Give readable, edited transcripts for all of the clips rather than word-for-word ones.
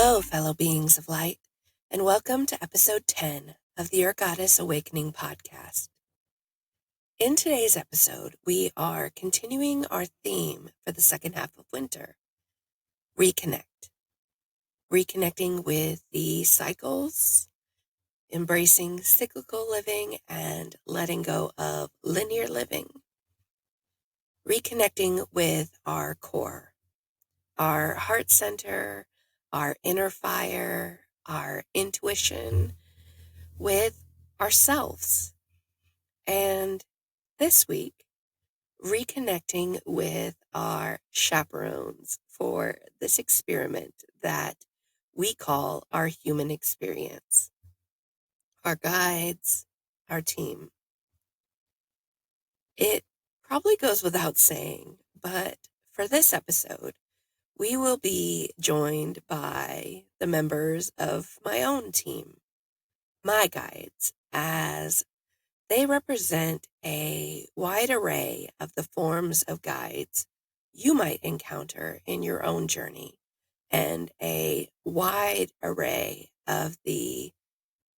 Hello, fellow beings of light, and welcome to episode 10 of the Your Goddess Awakening podcast. In today's episode, we are continuing our theme for the second half of winter, Reconnect. Reconnecting with the cycles, embracing cyclical living, and letting go of linear living. Reconnecting with our core, our heart center, our inner fire, our intuition, with ourselves. And this week, reconnecting with our chaperones for this experiment that we call our human experience, our guides, our team. It probably goes without saying, but for this episode, we will be joined by the members of my own team, my guides, as they represent a wide array of the forms of guides you might encounter in your own journey, and a wide array of the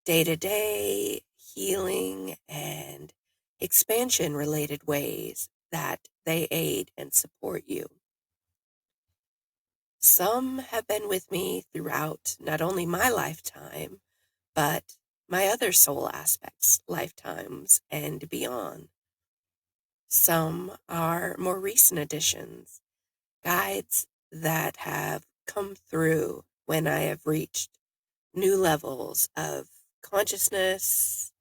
day-to-day healing and expansion-related ways that they aid and support you. Some have been with me throughout not only my lifetime, but my other soul aspects, lifetimes, and beyond. Some are more recent additions, guides that have come through when I have reached new levels of consciousness,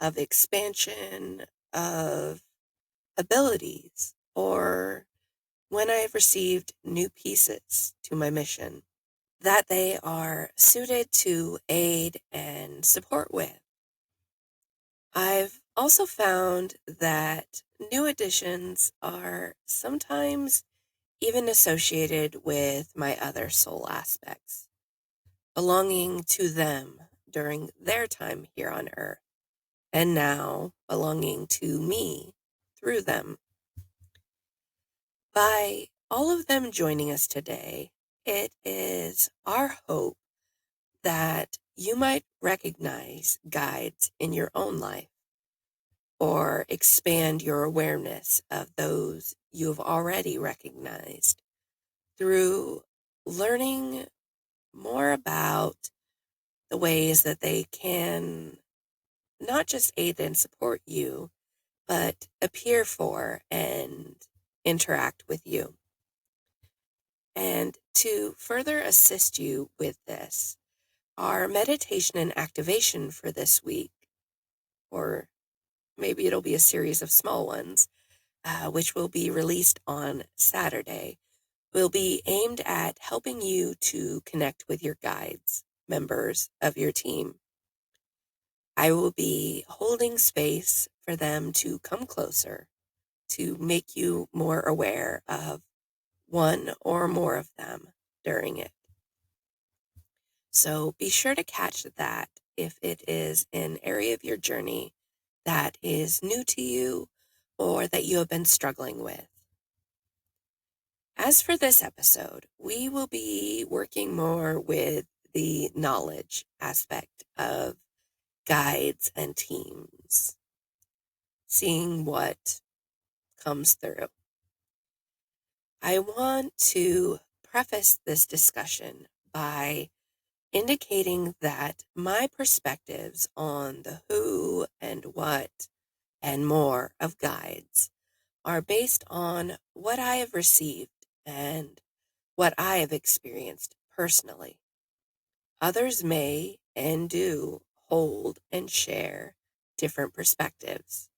of expansion, of abilities, or when I have received new pieces to my mission that they are suited to aid and support with. I've also found that new additions are sometimes even associated with my other soul aspects, belonging to them during their time here on earth, and now belonging to me through them. By all of them joining us today, it is our hope that you might recognize guides in your own life, or expand your awareness of those you have already recognized through learning more about the ways that they can not just aid and support you, but appear for and interact with you. And to further assist you with this, our meditation and activation for this week, or maybe it'll be a series of small ones, which will be released on Saturday, will be aimed at helping you to connect with your guides, members of your team. I will be holding space for them to come closer, to make you more aware of one or more of them during it. So be sure to catch that if it is an area of your journey that is new to you or that you have been struggling with. As for this episode, we will be working more with the knowledge aspect of guides and teams, seeing what comes through. I want to preface this discussion by indicating that my perspectives on the who and what and more of guides are based on what I have received and what I have experienced personally. Others may and do hold and share different perspectives.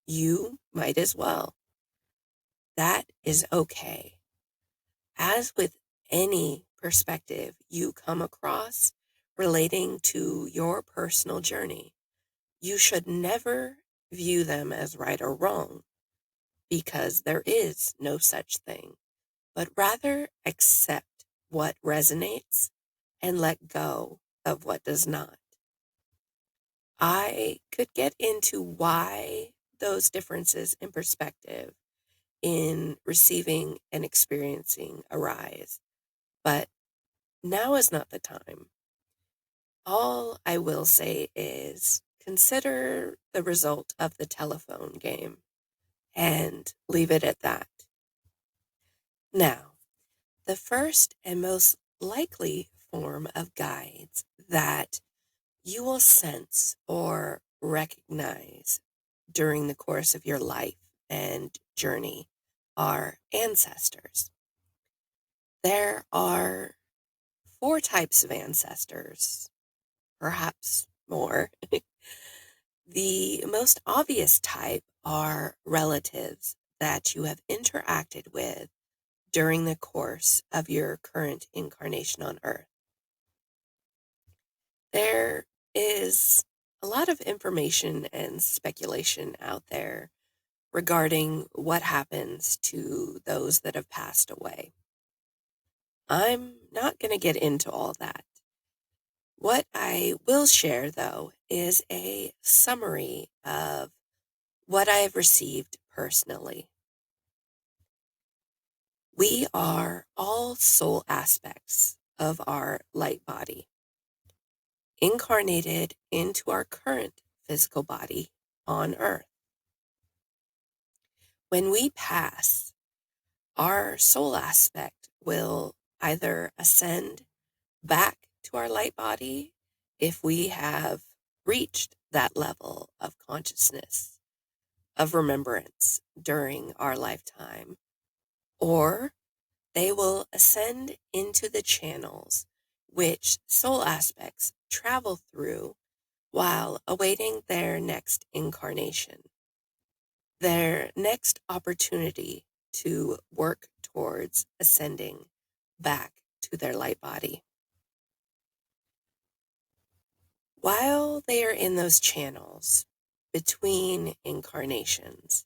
You might as well. That is okay. As with any perspective you come across relating to your personal journey, you should never view them as right or wrong, because there is no such thing, but rather accept what resonates and let go of what does not. I could get into why those differences in perspective in receiving and experiencing arise, but now is not the time. All I will say is consider the result of the telephone game and leave it at that. Now, the first and most likely form of guides that you will sense or recognize during the course of your life and journey are ancestors. There are four types of ancestors, perhaps more. The most obvious type are relatives that you have interacted with during the course of your current incarnation on Earth. There is a lot of information and speculation out there regarding what happens to those that have passed away. I'm not going to get into all that. What I will share, though, is a summary of what I have received personally. We are all soul aspects of our light body, incarnated into our current physical body on Earth. When we pass, our soul aspect will either ascend back to our light body if we have reached that level of consciousness, of remembrance during our lifetime, or they will ascend into the channels which soul aspects travel through while awaiting their next incarnation, their next opportunity to work towards ascending back to their light body. While they are in those channels between incarnations,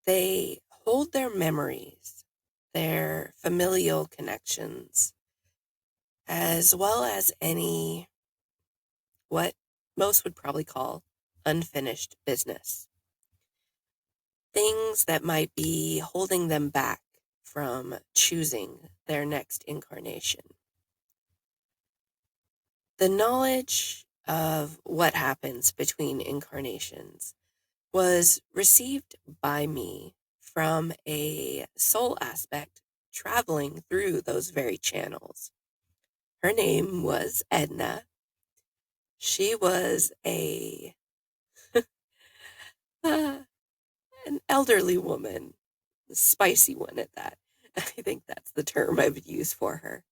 they hold their memories, their familial connections, as well as any, what most would probably call, unfinished business. Things that might be holding them back from choosing their next incarnation. The knowledge of what happens between incarnations was received by me from a soul aspect traveling through those very channels. Her name was Edna. She was uh, an elderly woman, a spicy one at that. I think that's the term I would use for her.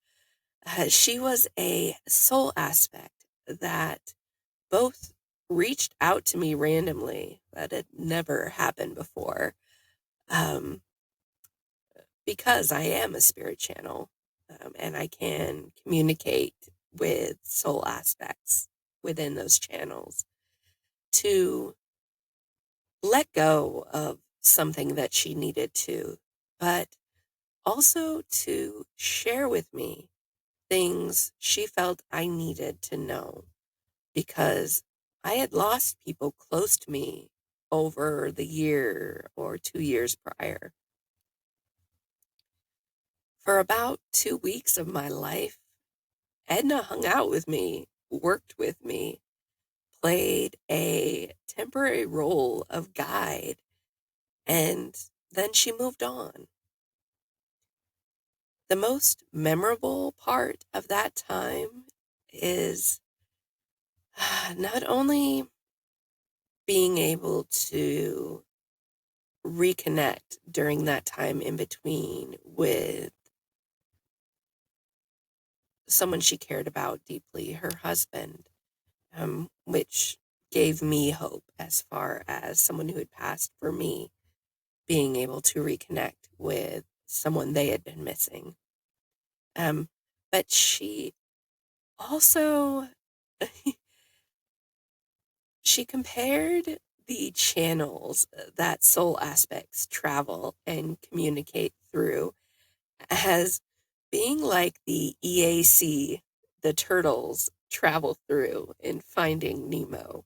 She was a soul aspect that both reached out to me randomly, that had never happened before, um, because I am a spirit channel, and I can communicate with soul aspects within those channels to let go of something that she needed to, but also to share with me things she felt I needed to know, because I had lost people close to me over the year or 2 years prior. For about 2 weeks of my life, Edna hung out with me, worked with me, played a temporary role of guide, and then she moved on. The most memorable part of that time is not only being able to reconnect during that time in between with someone she cared about deeply, her husband, which gave me hope as far as someone who had passed for me, being able to reconnect with someone they had been missing. But she also, she compared the channels that soul aspects travel and communicate through as being like the EAC the turtles travel through in Finding Nemo.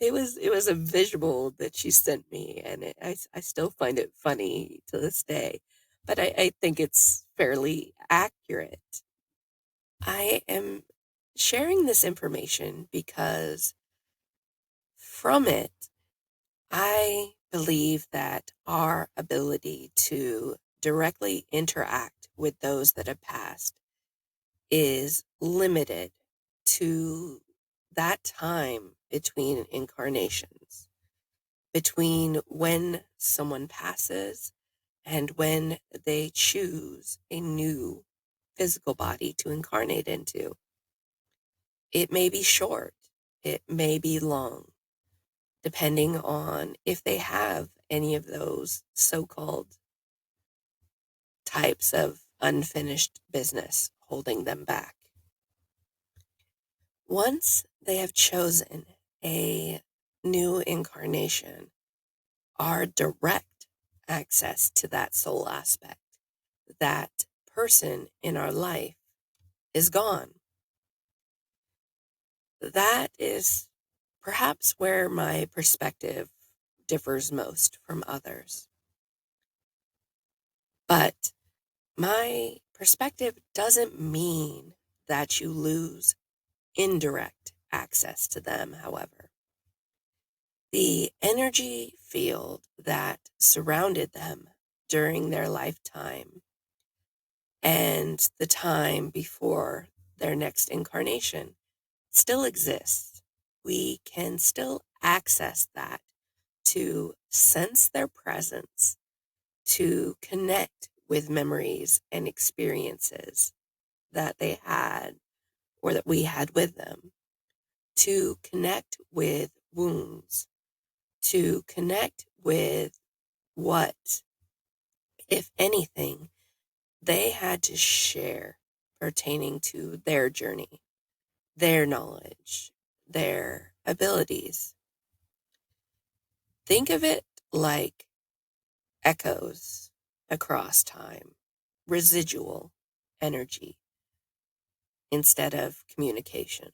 It was a visual that she sent me, and I still find it funny to this day, but I think it's fairly accurate I am sharing this information because from it, I believe that our ability to directly interact with those that have passed is limited to that time between incarnations, between when someone passes and when they choose a new physical body to incarnate into. It may be short, it may be long, depending on if they have any of those so-called types of unfinished business holding them back. Once they have chosen a new incarnation, our direct access to that soul aspect, that person in our life, is gone. That is perhaps where my perspective differs most from others. But my perspective doesn't mean that you lose indirect access to them, however. The energy field that surrounded them during their lifetime and the time before their next incarnation still exists. We can still access that to sense their presence, to connect with memories and experiences that they had or that we had with them, to connect with wounds, to connect with what, if anything, they had to share pertaining to their journey, their knowledge, their abilities. Think of it like echoes across time, residual energy instead of communication.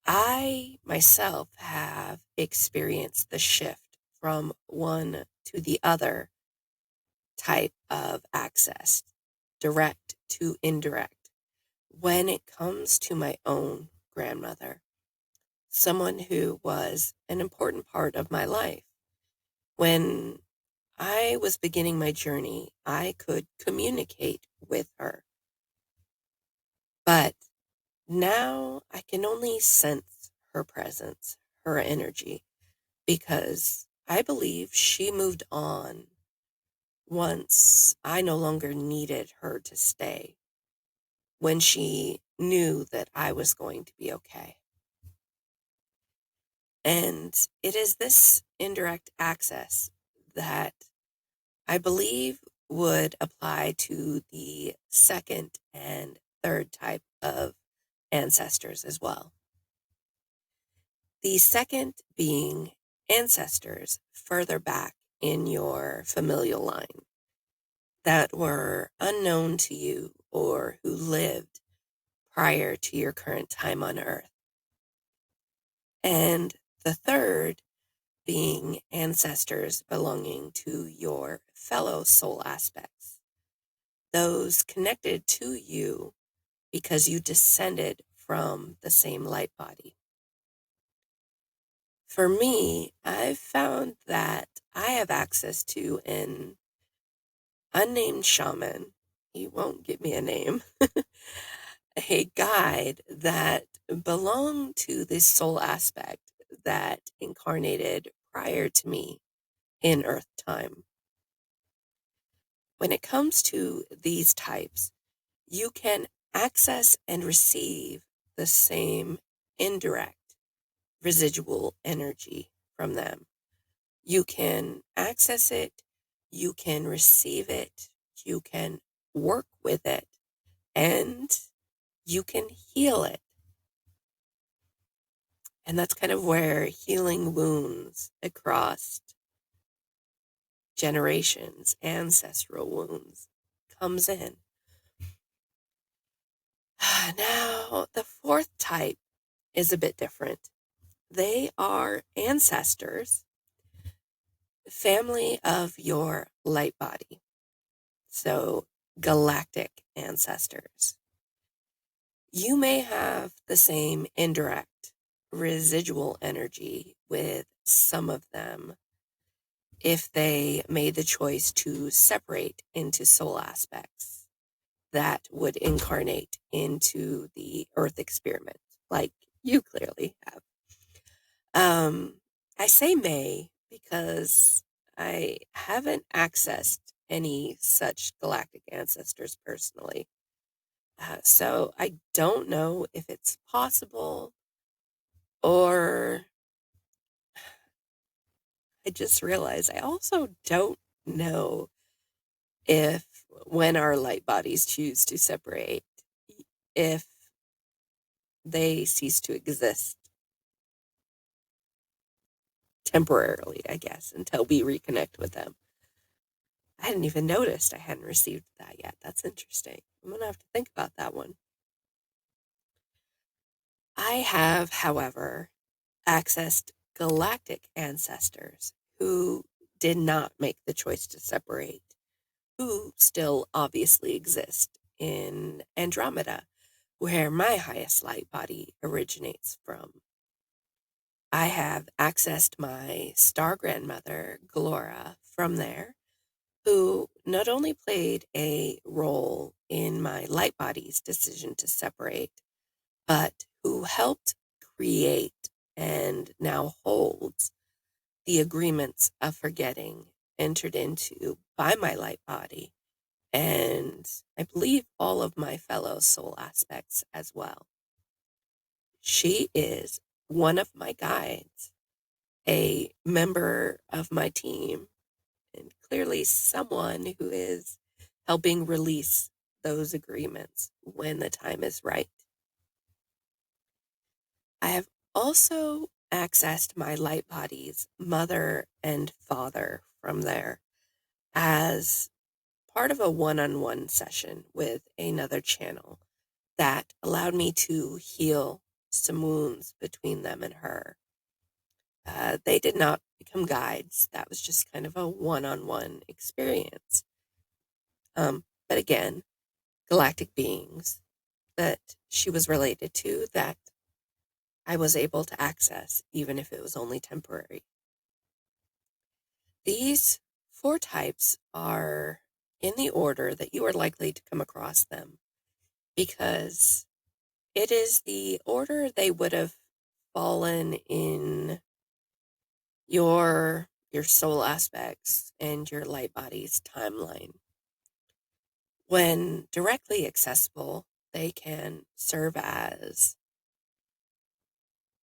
I myself have experienced the shift from one to the other type of access, direct to indirect, when it comes to my own grandmother, someone who was an important part of my life. When I was beginning my journey, I could communicate with her. But now I can only sense her presence, her energy, because I believe she moved on once I no longer needed her to stay, when she knew that I was going to be okay. And it is this indirect access that I believe would apply to the second and third type of ancestors as well. The second being ancestors further back in your familial line that were unknown to you or who lived prior to your current time on earth. And the third being ancestors belonging to your fellow soul aspects, those connected to you because you descended from the same light body. For me, I've found that I have access to an unnamed shaman. He won't give me a name. A guide that belonged to this soul aspect that incarnated prior to me in earth time. When it comes to these types, you can access and receive the same indirect residual energy from them. You can access it, you can receive it, you can work with it, and you can heal it. And that's kind of where healing wounds across generations, ancestral wounds, comes in. Now, the fourth type is a bit different. They are ancestors, family of your light body. So, galactic ancestors. You may have the same indirect residual energy with some of them if they made the choice to separate into soul aspects that would incarnate into the Earth experiment, like you clearly have. I say may because I haven't accessed any such galactic ancestors personally. So I don't know if it's possible, or I just realized I also don't know if when our light bodies choose to separate, if they cease to exist temporarily, I guess, until we reconnect with them. I hadn't even noticed I hadn't received that yet. That's interesting. I'm going to have to think about that one. I have, however, accessed galactic ancestors who did not make the choice to separate, who still obviously exist in Andromeda, where my highest light body originates from. I have accessed my star grandmother, Glora, from there, who not only played a role in my light body's decision to separate, but who helped create and now holds the agreements of forgetting entered into by my light body, and I believe all of my fellow soul aspects as well. She is one of my guides, a member of my team, and clearly someone who is helping release those agreements when the time is right. I have also accessed my light body's mother and father from there as part of a one-on-one session with another channel that allowed me to heal some wounds between them and her. They did not become guides. That was just kind of a one-on-one experience. But again, galactic beings that she was related to that I was able to access, even if it was only temporary. These 4 types are in the order that you are likely to come across them because it is the order they would have fallen in your soul aspects and your light body's timeline. When directly accessible, they can serve as,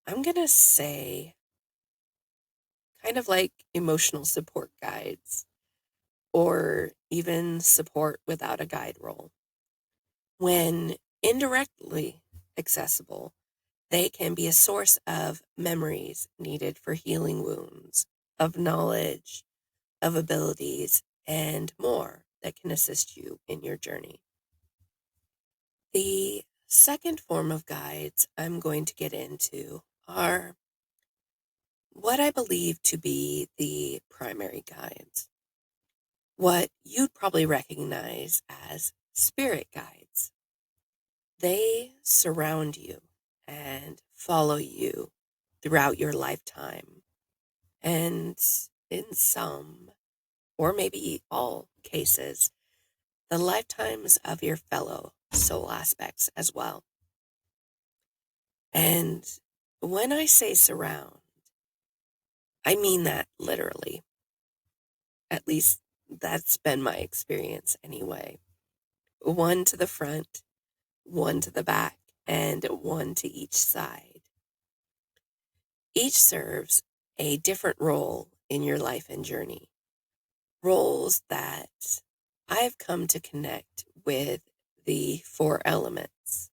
I'm going to say, kind of like emotional support guides or even support without a guide role. When indirectly accessible, they can be a source of memories needed for healing wounds, of knowledge, of abilities, and more that can assist you in your journey. The second form of guides I'm going to get into are what I believe to be the primary guides, what you'd probably recognize as spirit guides. They surround you and follow you throughout your lifetime, and in some, or maybe all cases, the lifetimes of your fellow soul aspects as well. And when I say surround, I mean that literally. At least that's been my experience anyway. One to the front, one to the back, and one to each side. Each serves a different role in your life and journey. Roles that I've come to connect with the 4 elements: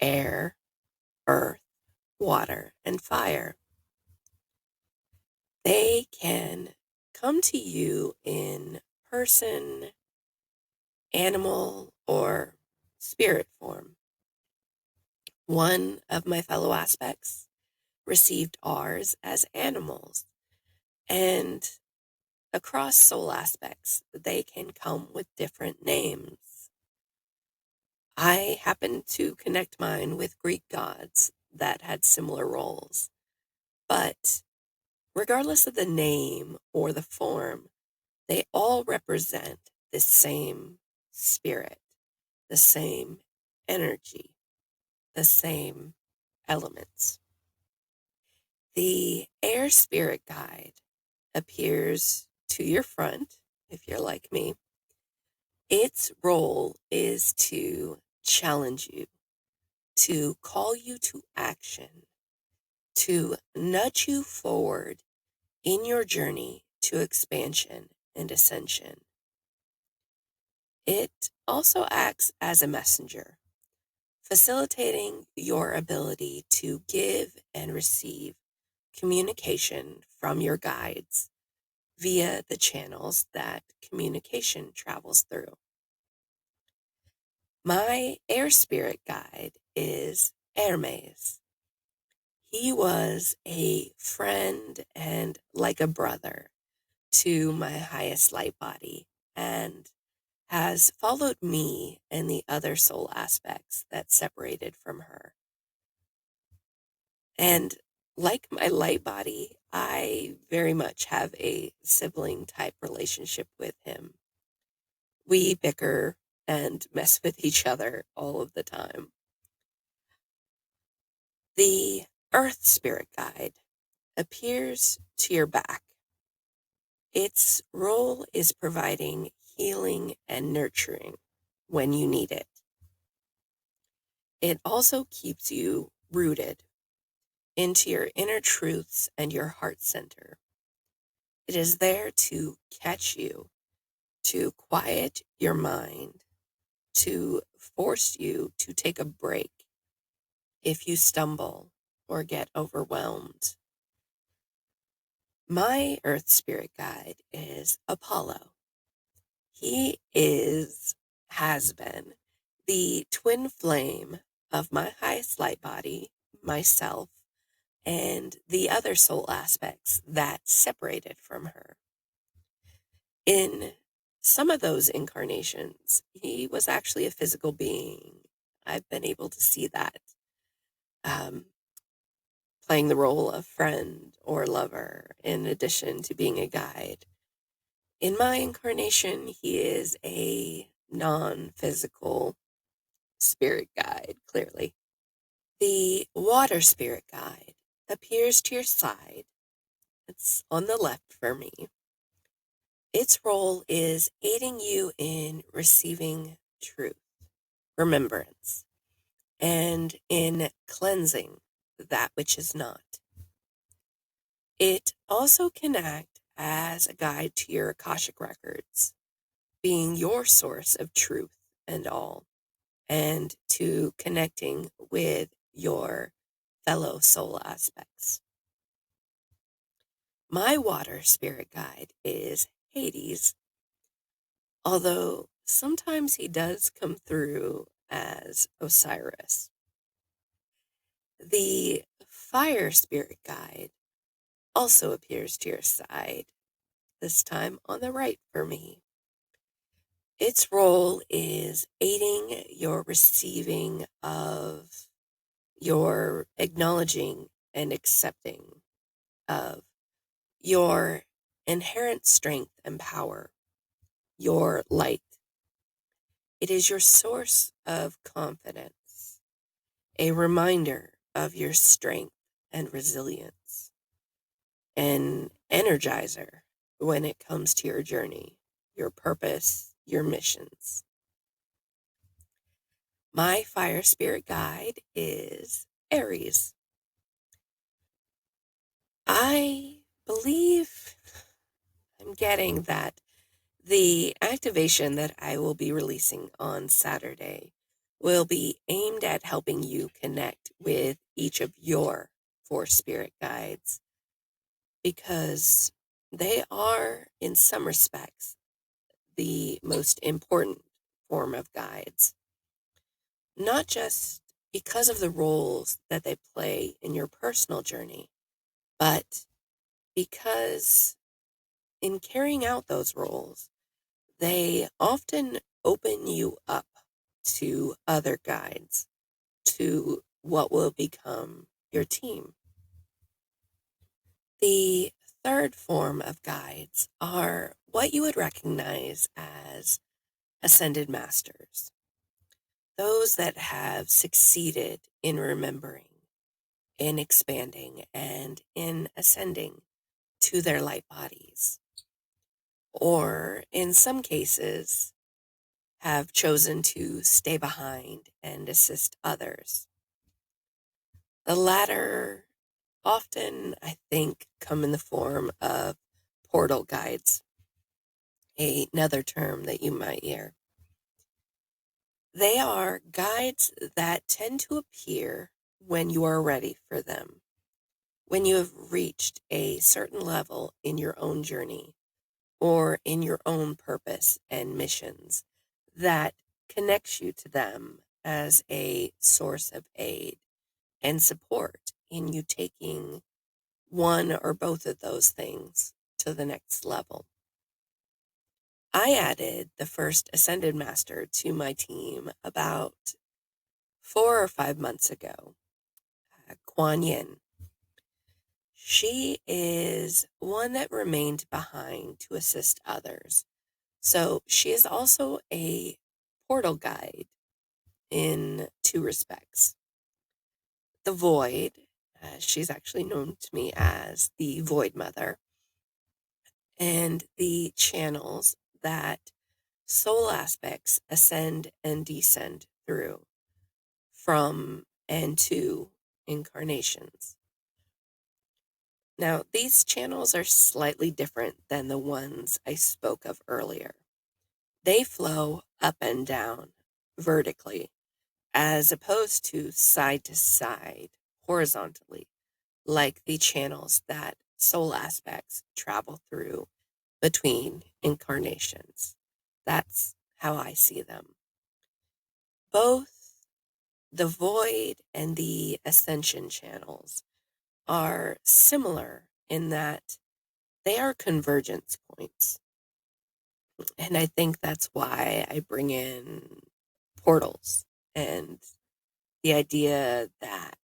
air, earth, water, and fire. They can come to you in person, animal, or spirit form. One of my fellow aspects received ours as animals, and across soul aspects, they can come with different names. I happened to connect mine with Greek gods that had similar roles. But regardless of the name or the form, they all represent the same spirit, the same energy, the same elements. The air spirit guide appears to your front, if you're like me. Its role is to challenge you, to call you to action, to nudge you forward in your journey to expansion and ascension. It also acts as a messenger, facilitating your ability to give and receive communication from your guides via the channels that communication travels through. My air spirit guide is Hermes. He was a friend and like a brother to my highest light body and has followed me and the other soul aspects that separated from her. And like my light body, I very much have a sibling type relationship with him. We bicker and mess with each other all of the time. The Earth Spirit Guide appears to your back. Its role is providing healing and nurturing when you need it. It also keeps you rooted into your inner truths and your heart center. It is there to catch you, to quiet your mind, to force you to take a break if you stumble or get overwhelmed. My earth spirit guide is Apollo. Has been the twin flame of my highest light body, myself, and the other soul aspects that separated from her. In some of those incarnations, he was actually a physical being. I've been able to see that, um, playing the role of friend or lover in addition to being a guide. In my incarnation, he is a non physical spirit guide, clearly. The water spirit guide appears to your side. It's on the left for me. Its role is aiding you in receiving truth, remembrance, and in cleansing that which is not. It also can act as a guide to your Akashic records, being your source of truth and all, and to connecting with your fellow soul aspects. My water spirit guide is Hades, although sometimes he does come through as Osiris. The fire spirit guide also appears to your side, this time on the right for me. Its role is aiding your receiving of your acknowledging and accepting of your inherent strength and power, your light. It is your source of confidence, a reminder of your strength and resilience, an energizer when it comes to your journey, your purpose, your missions. My fire spirit guide is Aries. I believe I'm getting that the activation that I will be releasing on Saturday will be aimed at helping you connect with each of your four spirit guides because they are, in some respects, the most important form of guides. Not just because of the roles that they play in your personal journey, but because in carrying out those roles, they often open you up to other guides, to what will become your team. The third form of guides are what you would recognize as ascended masters, those that have succeeded in remembering, in expanding, and in ascending to their light bodies, or in some cases, have chosen to stay behind and assist others. The latter often, I think, come in the form of portal guides, another term that you might hear. They are guides that tend to appear when you are ready for them, when you have reached a certain level in your own journey or in your own purpose and missions that connects you to them as a source of aid and support in you taking one or both of those things to the next level. I added the first Ascended Master to my team about 4 or 5 months ago, Kuan Yin. She is one that remained behind to assist others. So she is also a portal guide in two respects. The void, she's actually known to me as the Void Mother, and the channels that soul aspects ascend and descend through from and to incarnations. Now, these channels are slightly different than the ones I spoke of earlier. They flow up and down vertically, as opposed to side, horizontally, like the channels that soul aspects travel through between incarnations. That's how I see them. Both the void and the ascension channels are similar in that they are convergence points. And I think that's why I bring in portals and the idea that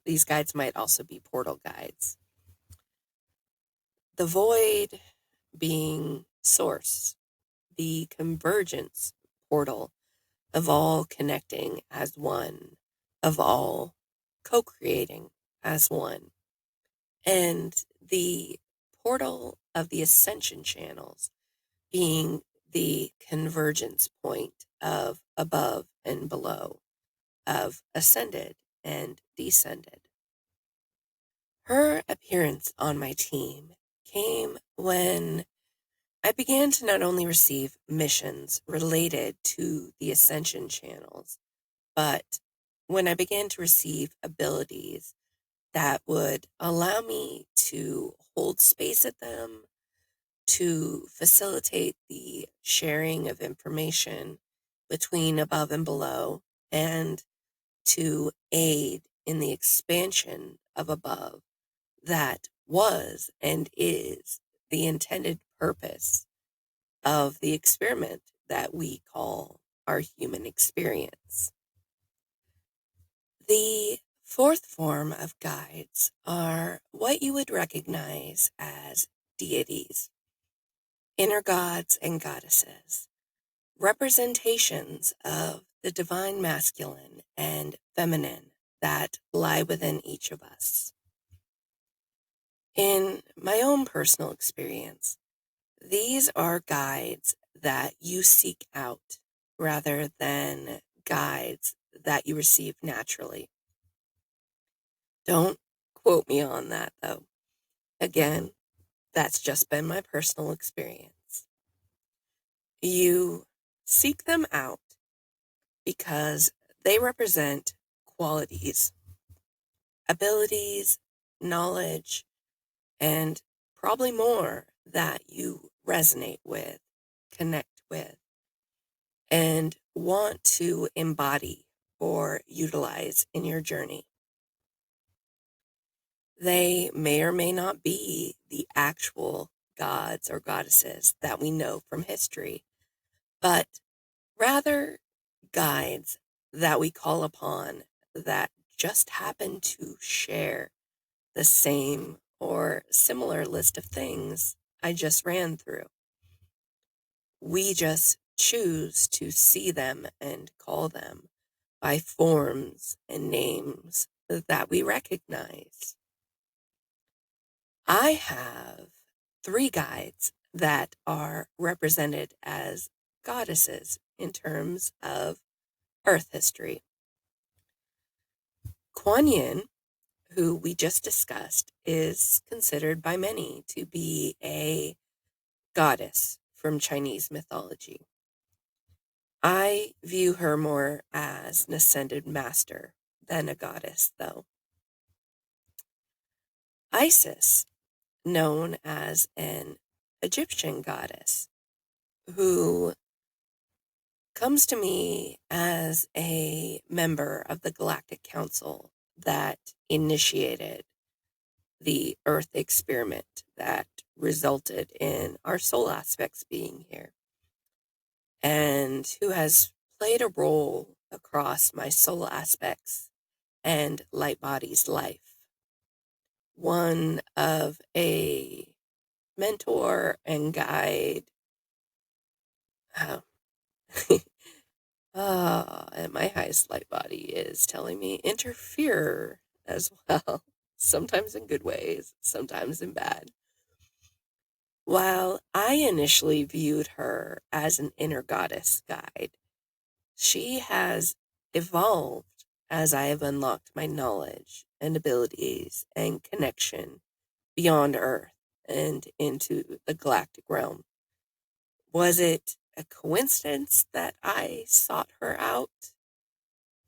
these guides might also be portal guides. The void being source, the convergence portal of all connecting as one, of all co-creating as one. And the portal of the ascension channels being the convergence point of above and below, of ascended and descended. Her appearance on my team came when I began to not only receive missions related to the ascension channels, but when I began to receive abilities that would allow me to hold space at them, to facilitate the sharing of information between above and below, and to aid in the expansion of above that was and is the intended purpose of the experiment that we call our human experience. The fourth form of guides are what you would recognize as deities, inner gods and goddesses, representations of the divine masculine and feminine that lie within each of us. In my own personal experience, these are guides that you seek out rather than guides that you receive naturally. Don't quote me on that, though. Again, that's just been my personal experience. You seek them out because they represent qualities, abilities, knowledge, and probably more that you resonate with, connect with, and want to embody or utilize in your journey. They may or may not be the actual gods or goddesses that we know from history, but rather guides that we call upon that just happen to share the same or similar list of things I just ran through. We just choose to see them and call them by forms and names that we recognize. I have three guides that are represented as goddesses in terms of Earth history. Kuan Yin, who we just discussed, is considered by many to be a goddess from Chinese mythology. I view her more as an ascended master than a goddess, though. Isis, known as an Egyptian goddess, who comes to me as a member of the Galactic Council that initiated the Earth experiment that resulted in our soul aspects being here, and who has played a role across my soul aspects and light body's life. One of a mentor and guide. Oh, and my highest light body is telling me interfere as well, sometimes in good ways, sometimes in bad. While I initially viewed her as an inner goddess guide, she has evolved as I have unlocked my knowledge and abilities and connection beyond Earth and into the galactic realm. Was it a coincidence that I sought her out?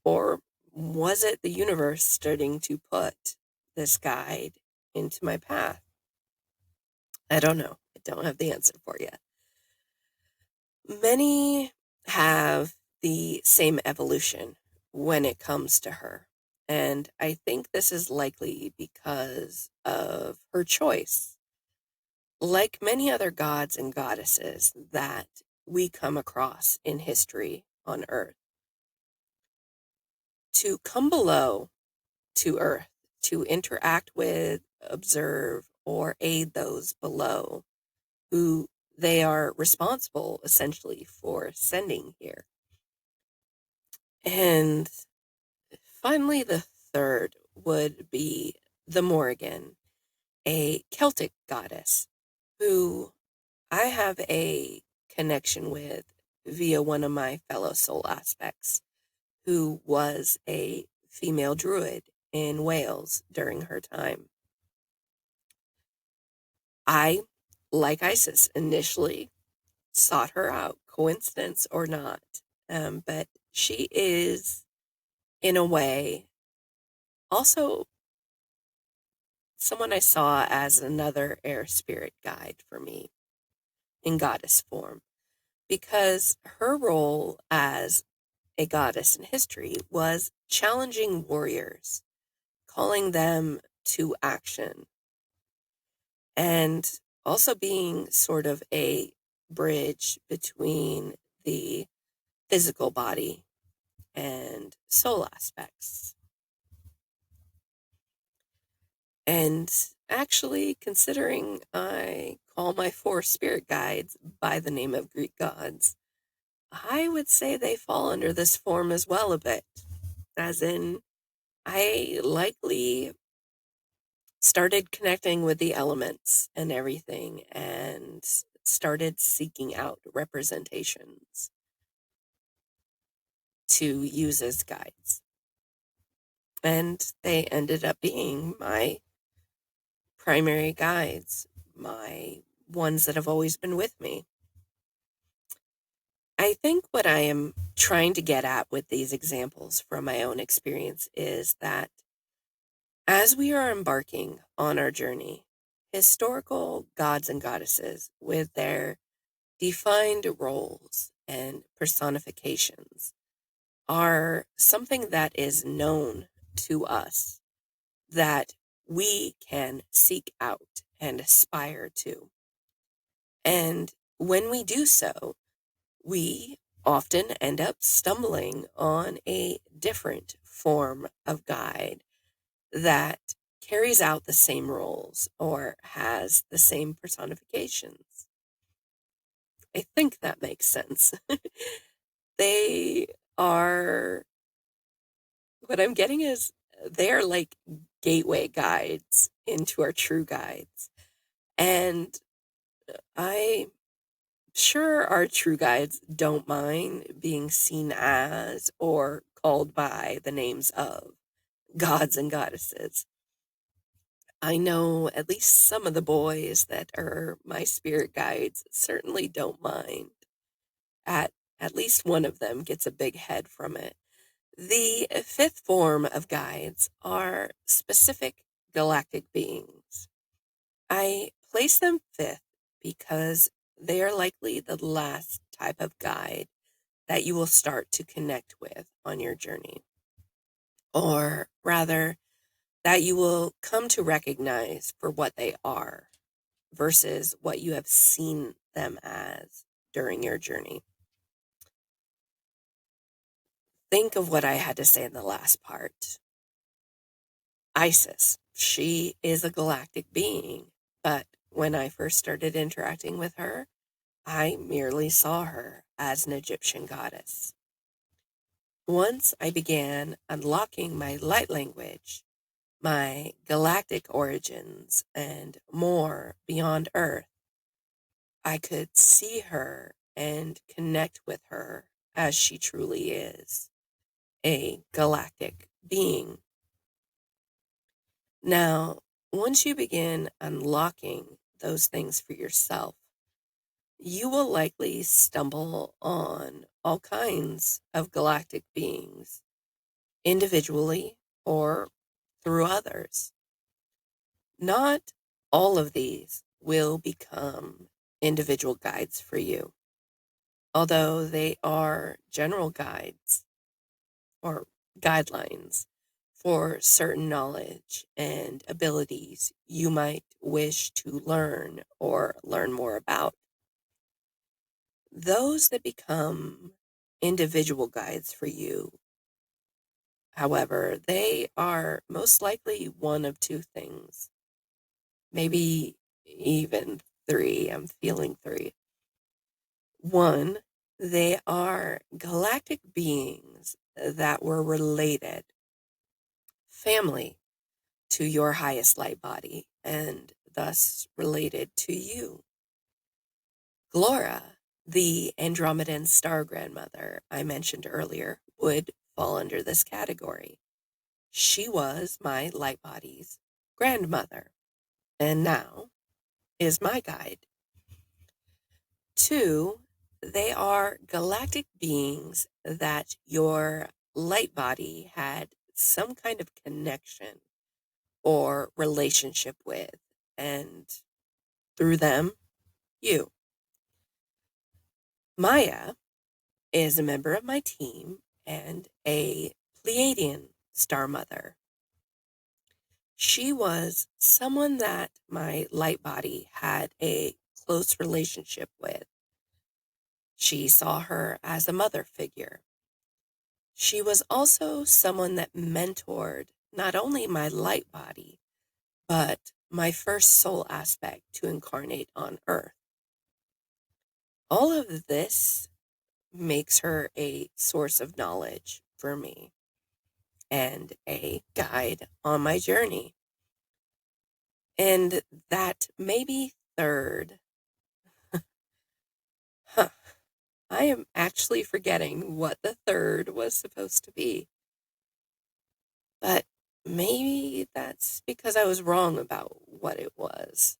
Or was it the universe starting to put this guide into my path? I don't know. I don't have the answer for you. Many have the same evolution when it comes to her. And I think this is likely because of her choice. Like many other gods and goddesses that we come across in history on Earth, to come below to Earth, to interact with, observe, or aid those below who they are responsible essentially for sending here. And finally, the third would be the Morrigan, a Celtic goddess who I have a connection with via one of my fellow soul aspects, who was a female druid in Wales during her time. I, like Isis, initially sought her out, coincidence or not. But she is, in a way, also someone I saw as another air spirit guide for me in goddess form, because her role as a goddess in history was challenging warriors, calling them to action, and also being sort of a bridge between the physical body and soul aspects. And actually, considering I call my four spirit guides by the name of Greek gods, I would say they fall under this form as well a bit. As in, I likely started connecting with the elements and everything and started seeking out representations to use as guides. And they ended up being my primary guides, my ones that have always been with me. I think what I am trying to get at with these examples from my own experience is that as we are embarking on our journey, historical gods and goddesses with their defined roles and personifications are something that is known to us, that we can seek out and aspire to. And when we do so, we often end up stumbling on a different form of guide that carries out the same roles or has the same personifications. I think that makes sense. They are, what I'm getting is they're like gateway guides into our true guides. And I'm sure our true guides don't mind being seen as or called by the names of gods and goddesses. I know at least some of the boys that are my spirit guides certainly don't mind. At at least one of them gets a big head from it. The fifth form of guides are specific galactic beings. I place them fifth because they are likely the last type of guide that you will start to connect with on your journey. Or rather, that you will come to recognize for what they are versus what you have seen them as during your journey. Think of what I had to say in the last part. Isis, she is a galactic being, but when I first started interacting with her, I merely saw her as an Egyptian goddess. Once I began unlocking my light language, my galactic origins, and more beyond Earth, I could see her and connect with her as she truly is, a galactic being. Now, once you begin unlocking those things for yourself, you will likely stumble on all kinds of galactic beings, individually or through others. Not all of these will become individual guides for you, although they are general guides or guidelines for certain knowledge and abilities you might wish to learn or learn more about. Those that become individual guides for you, however, they are most likely one of two things, maybe even three. I'm feeling three. One, they are galactic beings that were related, family to your highest light body, and thus related to you. Glora, the Andromedan star grandmother I mentioned earlier, would fall under this category. She was my light body's grandmother, and now is my guide. Two, they are galactic beings that your light body had some kind of connection or relationship with, and through them, you. Maya is a member of my team and a Pleiadian star mother. She was someone that my light body had a close relationship with. She saw her as a mother figure. She was also someone that mentored not only my light body, but my first soul aspect to incarnate on Earth. All of this makes her a source of knowledge for me and a guide on my journey. And that maybe third, huh, I am actually forgetting what the third was supposed to be. But maybe that's because I was wrong about what it was.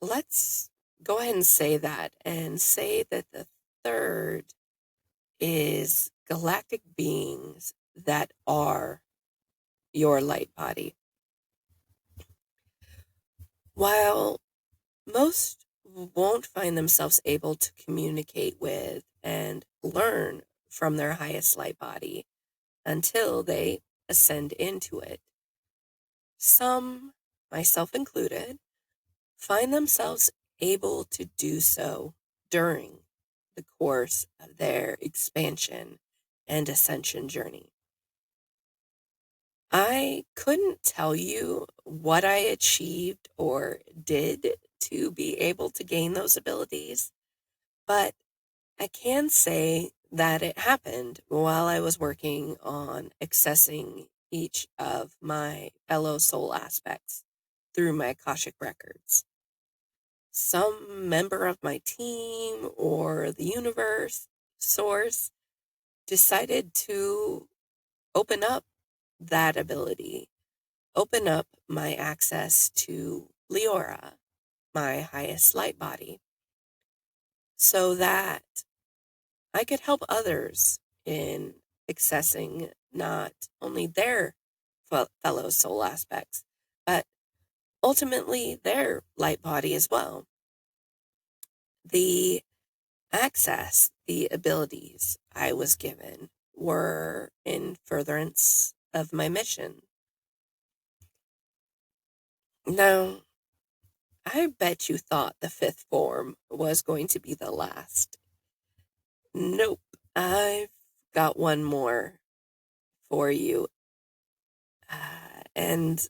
Let's go ahead and say that and say that the third is galactic beings that are your light body. While most won't find themselves able to communicate with and learn from their highest light body until they ascend into it, some, myself included, find themselves able to do so during the course of their expansion and ascension journey. I couldn't tell you what I achieved or did to be able to gain those abilities, but I can say that it happened while I was working on accessing each of my fellow soul aspects through my Akashic records. Some member of my team or the universe source decided to open up that ability, open up my access to Leora, my highest light body, so that I could help others in accessing not only their fellow soul aspects, but ultimately their light body as well. The access, the abilities I was given were in furtherance of my mission. Now, I bet you thought the fifth form was going to be the last. Nope, I've got one more for you. And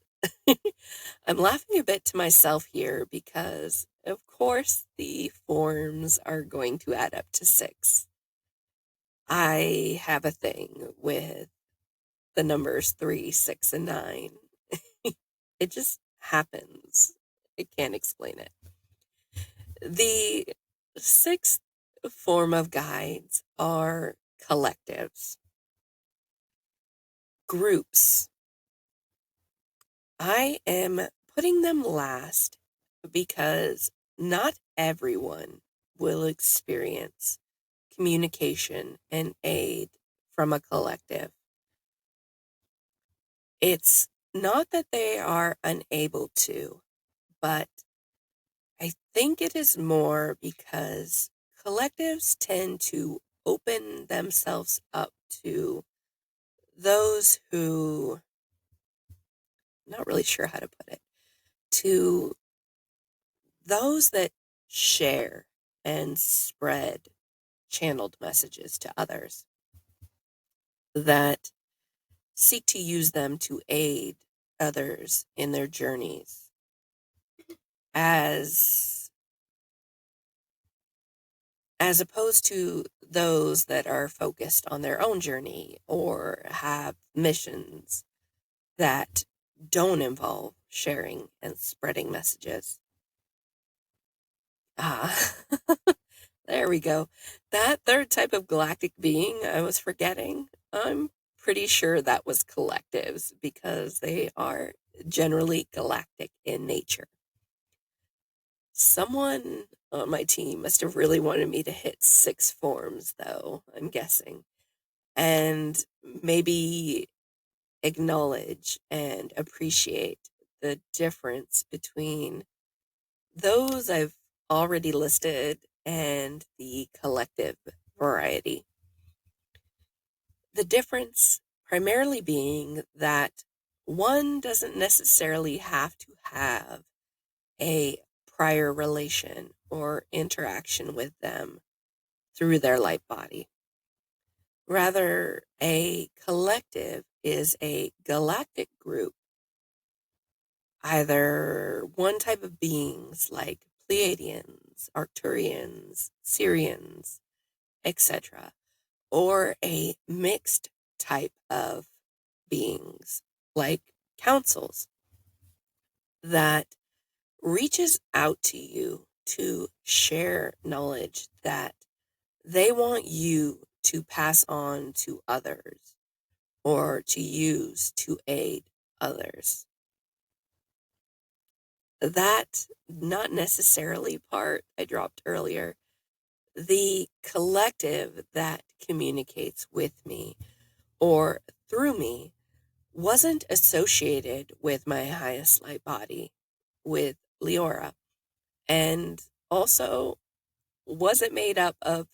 I'm laughing a bit to myself here because, of course, the forms are going to add up to 6. I have a thing with the numbers 3, 6, and 9. It just happens. I can't explain it. The 6th form of guides are collectives, groups. I am putting them last because not everyone will experience communication and aid from a collective. It's not that they are unable to, but I think it is more because collectives tend to open themselves up to those who, I'm not really sure how to put it, to those that share and spread channeled messages to others, that seek to use them to aid others in their journeys, as opposed to those that are focused on their own journey or have missions that don't involve sharing and spreading messages. Ah, there we go. That third type of galactic being I was forgetting, I'm pretty sure that was collectives because they are generally galactic in nature. Someone on my team must have really wanted me to hit 6 forms, though, I'm guessing, and maybe acknowledge and appreciate the difference between those I've already listed and the collective variety. The difference primarily being that one doesn't necessarily have to have a prior relation or interaction with them through their light body. Rather, a collective is a galactic group, either one type of beings like Pleiadians, Arcturians, Syrians, etc., or a mixed type of beings like councils that reaches out to you to share knowledge that they want you to pass on to others or to use to aid others. That not necessarily part I dropped earlier. The collective that communicates with me or through me wasn't associated with my highest light body, with Leora, and also wasn't made up of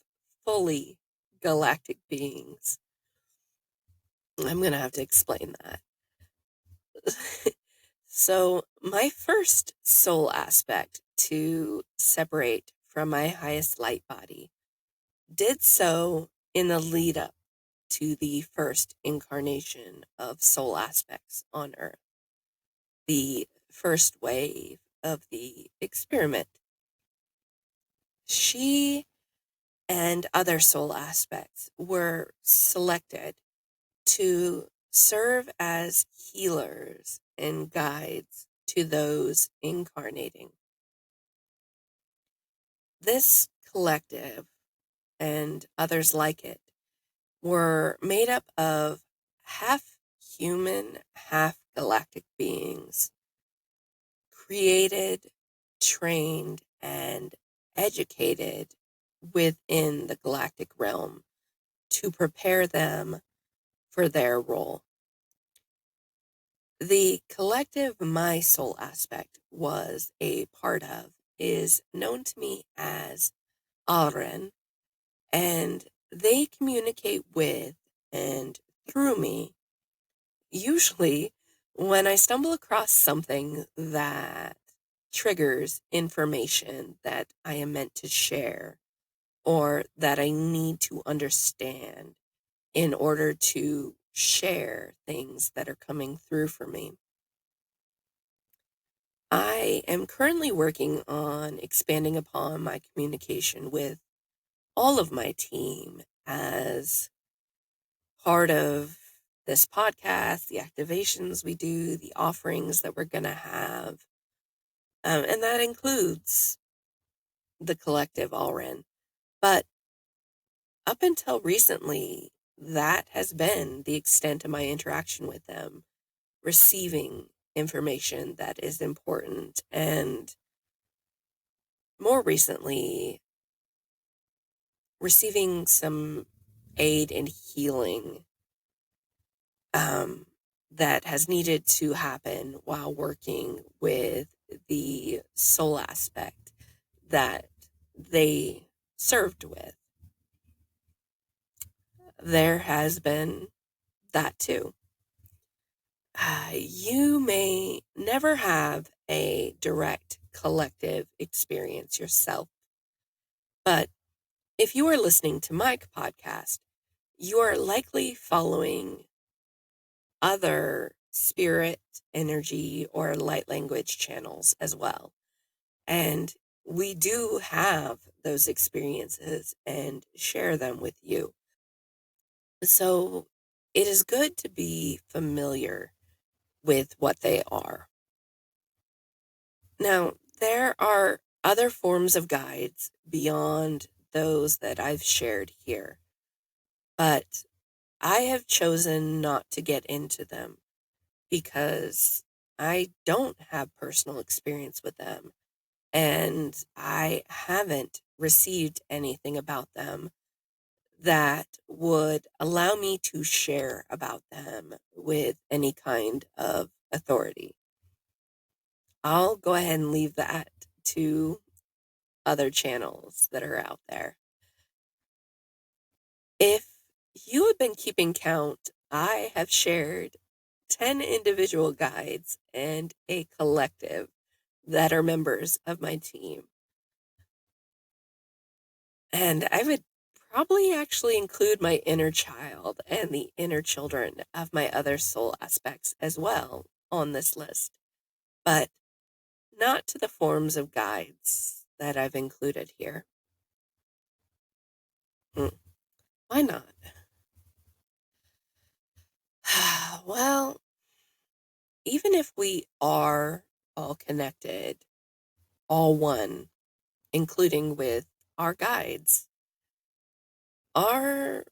fully galactic beings. I'm going to have to explain that. So, my first soul aspect to separate from my highest light body did so in the lead up to the first incarnation of soul aspects on Earth, the first wave of the experiment. She and other soul aspects were selected to serve as healers and guides to those incarnating. This collective and others like it were made up of half human, half galactic beings, created, trained, and educated within the galactic realm to prepare them for their role. The collective my soul aspect was a part of is known to me as Aren, and they communicate with and through me, usually when I stumble across something that triggers information that I am meant to share or that I need to understand in order to share things that are coming through for me. I am currently working on expanding upon my communication with all of my team as part of this podcast, the activations we do, the offerings that we're going to have. And that includes the collective Allren. But up until recently, that has been the extent of my interaction with them, receiving information that is important. And more recently, receiving some aid and healing that has needed to happen while working with the soul aspect that they served with. There has been that too. You may never have a direct collective experience yourself, but if you are listening to my podcast, you are likely following other spirit, energy, or light language channels as well. And we do have those experiences and share them with you. So it is good to be familiar with what they are. Now, there are other forms of guides beyond those that I've shared here, but I have chosen not to get into them because I don't have personal experience with them and I haven't received anything about them that would allow me to share about them with any kind of authority. I'll go ahead and leave that to other channels that are out there. If you have been keeping count, I have shared 10 individual guides and a collective that are members of my team. And I would probably actually include my inner child and the inner children of my other soul aspects as well on this list, but not to the forms of guides that I've included here. Why not? Well, even if we are all connected, all one, including with our guides, our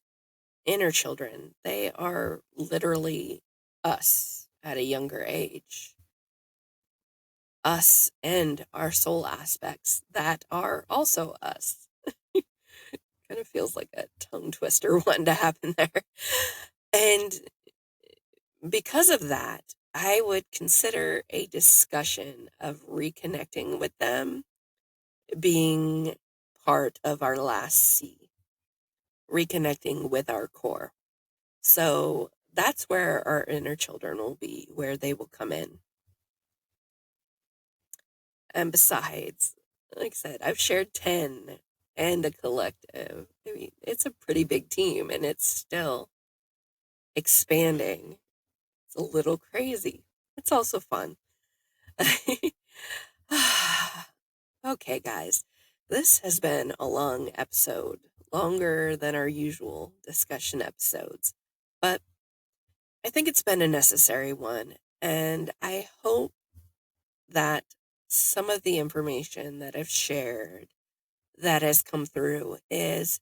inner children, they are literally us at a younger age. Us and our soul aspects that are also us. Kind of feels like a tongue twister one to happen there. And because of that, I would consider a discussion of reconnecting with them being part of our last C, reconnecting with our core. So that's where our inner children will be, where they will come in. And besides, like I said, I've shared 10, and a collective. I mean, it's a pretty big team and it's still expanding. It's a little crazy. It's also fun. Okay, guys, this has been a long episode, longer than our usual discussion episodes, but I think it's been a necessary one, and I hope that some of the information that I've shared that has come through is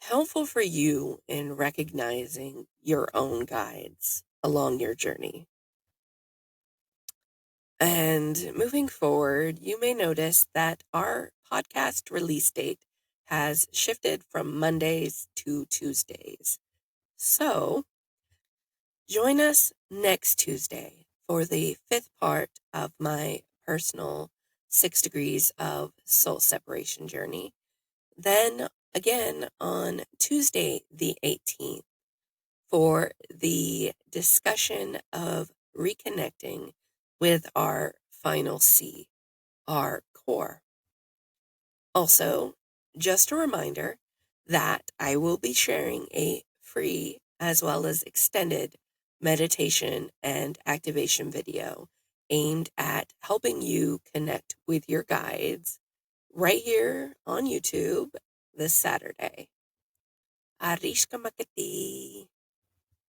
helpful for you in recognizing your own guides along your journey. And moving forward, you may notice that our podcast release date has shifted from Mondays to Tuesdays. So join us next Tuesday for the fifth part of my personal 6 degrees of soul separation journey. Then again on Tuesday, the 18th, for the discussion of reconnecting with our final C, our core. Also, just a reminder that I will be sharing a free as well as extended meditation and activation video aimed at helping you connect with your guides right here on YouTube this Saturday. Arishka Makati.